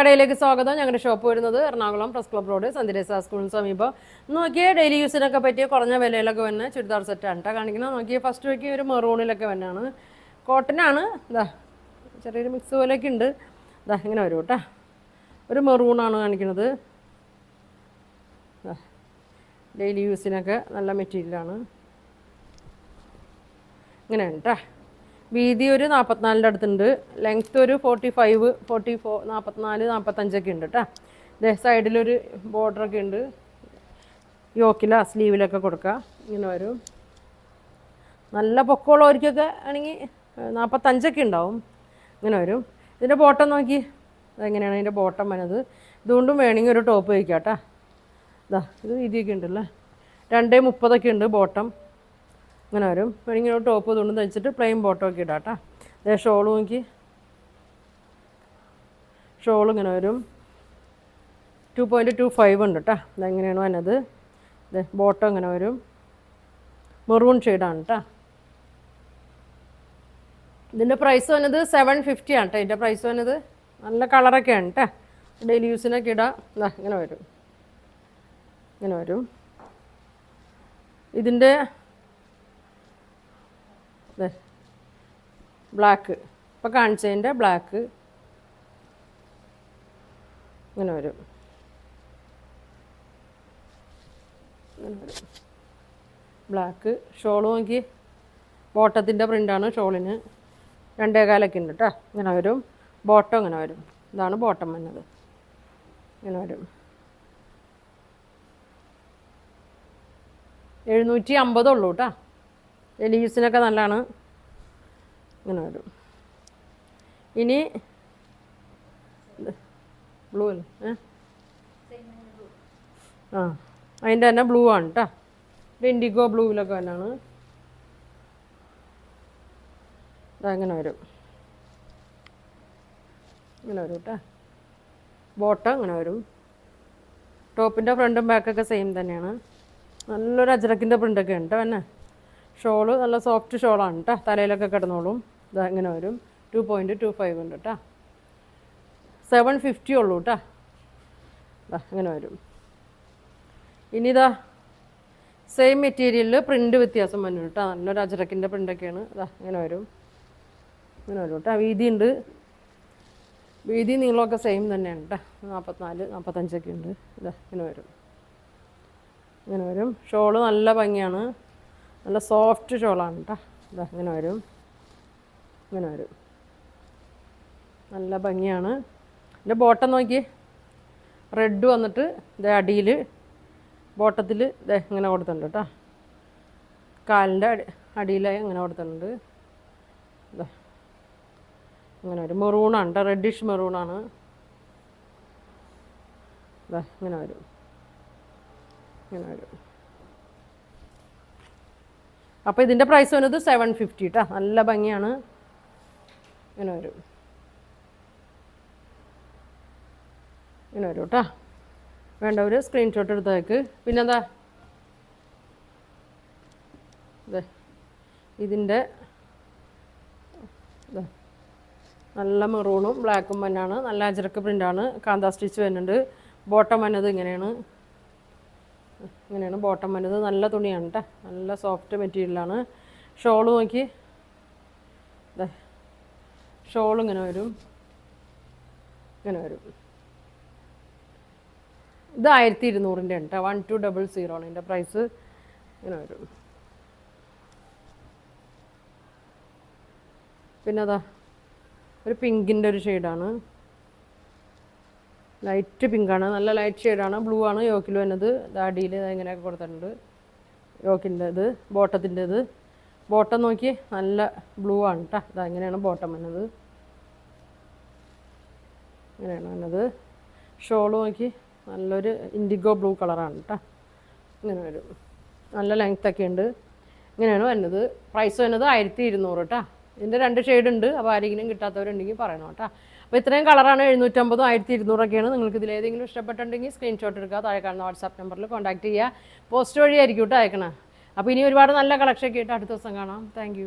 കടയിലേക്ക് സ്വാഗതം. ഞങ്ങളുടെ ഷോപ്പ് വരുന്നത് എറണാകുളം പ്രസ് ക്ലബ് റോഡ് സന്ധ്യരേസ സ്കൂളിന് സമീപം. നോക്കിയേ ഡെയിലി യൂസിനൊക്കെ പറ്റിയ കുറഞ്ഞ വിലയിലൊക്കെ വന്നെ ചുരിദാർ സെറ്റാണ് കേട്ടോ കാണിക്കുന്നത്. നോക്കിയേ ഫസ്റ്റ് വയ്ക്ക് ഒരു മെറൂണിലൊക്കെ വന്നാണ്, കോട്ടനാണ്. ഇതാ ചെറിയൊരു മിക്സ് പോലെയൊക്കെ ഉണ്ട്. ഇതാ ഇങ്ങനെ വരും കേട്ടോ. ഒരു മെറൂണാണ് കാണിക്കുന്നത്. ഡെയിലി യൂസിനൊക്കെ നല്ല മെറ്റീരിയലാണ്. ഇങ്ങനെയാണ് കേട്ടോ. വീതി ഒരു 44-ൻ്റെ അടുത്തുണ്ട്, ലെങ്ത്ത് ഒരു 45, 44, 44, 45 ഉണ്ട് കേട്ടോ. ഇതേ സൈഡിലൊരു ബോർഡറൊക്കെ ഉണ്ട്. യോക്കില സ്ലീവിലൊക്കെ കൊടുക്കുക. ഇങ്ങനെ വരും. നല്ല പൊക്കമുള്ളവർക്കൊക്കെ ആണെങ്കിൽ 45 ഉണ്ടാവും. ഇങ്ങനെ വരും. ഇതിൻ്റെ ബോട്ടം നോക്കി, അതെങ്ങനെയാണ് ഇതിൻ്റെ ബോട്ടം വന്നത്. ഇതുകൊണ്ടും വേണമെങ്കിൽ ഒരു ടോപ്പ് വയ്ക്കാം കേട്ടോ. ഇതാ ഇത് വീതിയൊക്കെ ഉണ്ടല്ലേ, 2:30 ഉണ്ട് ബോട്ടം. ഇങ്ങനെ വരും. വേണമെങ്കിൽ ഒരു ടോപ്പ് ഇതുകൊണ്ട് തയ്ച്ചിട്ട് പ്ലെയിൻ ബോട്ടമൊക്കെ ഇടാം കേട്ടോ. അതേ ഷോൾ നോക്കി, ഷോൾ ഇങ്ങനെ വരും. 2.25 ഉണ്ട് കേട്ടോ. ഇതെങ്ങനെയാണ് വന്നത്. ഇതേ ബോട്ടം ഇങ്ങനെ വരും. മെറൂൺ ഷെയ്ഡാണ് കേട്ടോ. ഇതിൻ്റെ പ്രൈസ് വന്നത് 750 ആണ് കേട്ടോ. ഇതിൻ്റെ പ്രൈസ് വന്നത് നല്ല കളറൊക്കെയാണ് കേട്ടോ. ഡെയിലി യൂസിനൊക്കെ ഇടാം. ഇതാ ഇങ്ങനെ വരും, ഇങ്ങനെ വരും. ഇതിൻ്റെ ബ്ലാക്ക് ഇപ്പോൾ കാണിച്ചതിൻ്റെ ബ്ലാക്ക് ഇങ്ങനെ വരും, ഇങ്ങനെ വരും ബ്ലാക്ക്. ഷോൾ നോക്കി, ബോട്ടത്തിൻ്റെ പ്രിൻ്റാണ് ഷോളിന്. 2.25 ഉണ്ട് കേട്ടോ. ഇങ്ങനെ വരും. ബോട്ടം ഇങ്ങനെ വരും. ഇതാണ് ബോട്ടം വന്നത്. ഇങ്ങനെ വരും. 750 ഉള്ളൂ കേട്ടോ. ഡെയിലി യൂസിനൊക്കെ നല്ലതാണ്. ഇങ്ങനെ വരും. ഇനി ബ്ലൂ അല്ലേ, ആ അതിൻ്റെ തന്നെ ബ്ലൂ ആണ് കേട്ടോ. ഒരു ഇൻഡിഗോ ബ്ലൂവിലൊക്കെ തന്നെയാണ്. ഇങ്ങനെ വരും, ഇങ്ങനെ വരും കേട്ടോ. ബോട്ടം ഇങ്ങനെ വരും. ടോപ്പിൻ്റെ ഫ്രണ്ടും ബാക്കൊക്കെ സെയിം തന്നെയാണ്. നല്ലൊരു അജ്രക്കിൻ്റെ പ്രിൻ്റൊക്കെ ഉണ്ട് കേട്ടോ. ഷോള് നല്ല സോഫ്റ്റ് ഷോളാണ് കേട്ടോ. തലയിലൊക്കെ കിടന്നോളും. ഇതാ ഇങ്ങനെ വരും. 2.25 ഉണ്ട് കേട്ടോ. 750 ഉള്ളൂ കേട്ടോ. ഇതാ ഇങ്ങനെ വരും. ഇനി ഇതാ സെയിം മെറ്റീരിയലിൽ പ്രിൻ്റ് വ്യത്യാസം വന്നു കേട്ടോ. നല്ലൊരു അജ്രക്കിൻ്റെ പ്രിൻ്റൊക്കെയാണ്. ഇതാ ഇങ്ങനെ വരും, ഇങ്ങനെ വരും കേട്ടോ. വീതി ഉണ്ട്, വീതി നീളമൊക്കെ സെയിം തന്നെയാണ് കേട്ടോ. 44, 45 ഉണ്ട്. ഇതാ ഇങ്ങനെ വരും, ഇങ്ങനെ വരും. ഷോള് നല്ല ഭംഗിയാണ്, നല്ല സോഫ്റ്റ് ഷോളാണ് കേട്ടോ. ഇതാ ഇങ്ങനെ വരും, ഇങ്ങനെ വരും. നല്ല ഭംഗിയാണ്. എൻ്റെ ബോട്ടം നോക്കി, റെഡ് വന്നിട്ട് ഇതേ അടിയിൽ ബോട്ടത്തിൽ ഇതേ ഇങ്ങനെ കൊടുത്തിട്ടുണ്ട് കേട്ടോ. കാലിൻ്റെ അടിയിലായി ഇങ്ങനെ കൊടുത്തിട്ടുണ്ട്. ഇതാ ഇങ്ങനെ വരും. മെറൂണാണ് കേട്ടോ, റെഡിഷ് മെറൂണാണ്. ഇതാ ഇങ്ങനെ വരും, ഇങ്ങനെ വരും. അപ്പോൾ ഇതിൻ്റെ പ്രൈസ് വന്നത് 750 കേട്ടോ. നല്ല ഭംഗിയാണ്. ഇങ്ങനെ വരും, ഇങ്ങനെ വരും കേട്ടോ. വേണ്ടവർ സ്ക്രീൻഷോട്ട് എടുത്തേക്ക്. പിന്നെന്താ ഇതേ ഇതിൻ്റെ നല്ല മെറൂണും ബ്ലാക്കും തന്നെയാണ്. നല്ല അജരക്ക് പ്രിൻ്റാണ്. കാന്താ സ്റ്റിച്ച് വരുന്നുണ്ട്. ബോട്ടം വന്നത് ഇങ്ങനെയാണ്, ഇങ്ങനെയാണ് ബോട്ടം വന്നത്. നല്ല തുണിയാണ് കേട്ടോ, നല്ല സോഫ്റ്റ് മെറ്റീരിയലാണ്. ഷോള് നോക്കി, ഷോൾ ഇങ്ങനെ വരും, ഇങ്ങനെ വരും. ഇത് 1200 കേട്ടോ. 1200 ആണ് ഇതിൻ്റെ പ്രൈസ്. ഇങ്ങനെ വരും. പിന്നെ അതാ ഒരു പിങ്കിൻ്റെ ഒരു ഷെയ്ഡാണ്, ലൈറ്റ് പിങ്കാണ്, നല്ല ലൈറ്റ് ഷെയ്ഡാണ്. ബ്ലൂ ആണ് യോക്കിൽ വന്നത്. അടിയിൽ ഇങ്ങനെയൊക്കെ കൊടുത്തിട്ടുണ്ട്. യോക്കിൻ്റെ ഇത് ബോട്ടത്തിൻ്റെ ഇത്. ബോട്ടം നോക്കി, നല്ല ബ്ലൂ ആണ് കേട്ടോ. ഇതാ ഇങ്ങനെയാണ് ബോട്ടം വന്നത്, ഇങ്ങനെയാണ് വന്നത്. ഷോൾ നോക്കി, നല്ലൊരു ഇൻഡിഗോ ബ്ലൂ കളറാണ് കേട്ടോ. ഇങ്ങനെ വരും. നല്ല ലെങ്ത്തൊക്കെ ഉണ്ട്. ഇങ്ങനെയാണ് വരുന്നത്. പ്രൈസ് വരുന്നത് 1200 കേട്ടോ. ഇതിൻ്റെ 2 ഷെയ്ഡ് ഉണ്ട്. അപ്പോൾ ആരെങ്കിലും കിട്ടാത്തവരുണ്ടെങ്കിൽ പറയണം കേട്ടോ. അപ്പോൾ ഇത്രയും കളറാണ്. 750, 1200 നിങ്ങൾക്ക് ഇതിലേതെങ്കിലും ഇഷ്ടപ്പെട്ടിട്ടുണ്ടെങ്കിൽ സ്ക്രീൻഷോട്ട് എടുക്കുക. താഴെ കാണുന്ന വാട്സാപ്പ് നമ്പറിൽ കോൺടാക്ട് ചെയ്യുക. പോസ്റ്റ് വഴിയായിരിക്കും കേട്ടോ അയക്കണം. അപ്പോൾ ഇനി ഒരുപാട് നല്ല കളക്ഷനൊക്കെ ആയിട്ട് അടുത്ത ദിവസം കാണാം. താങ്ക്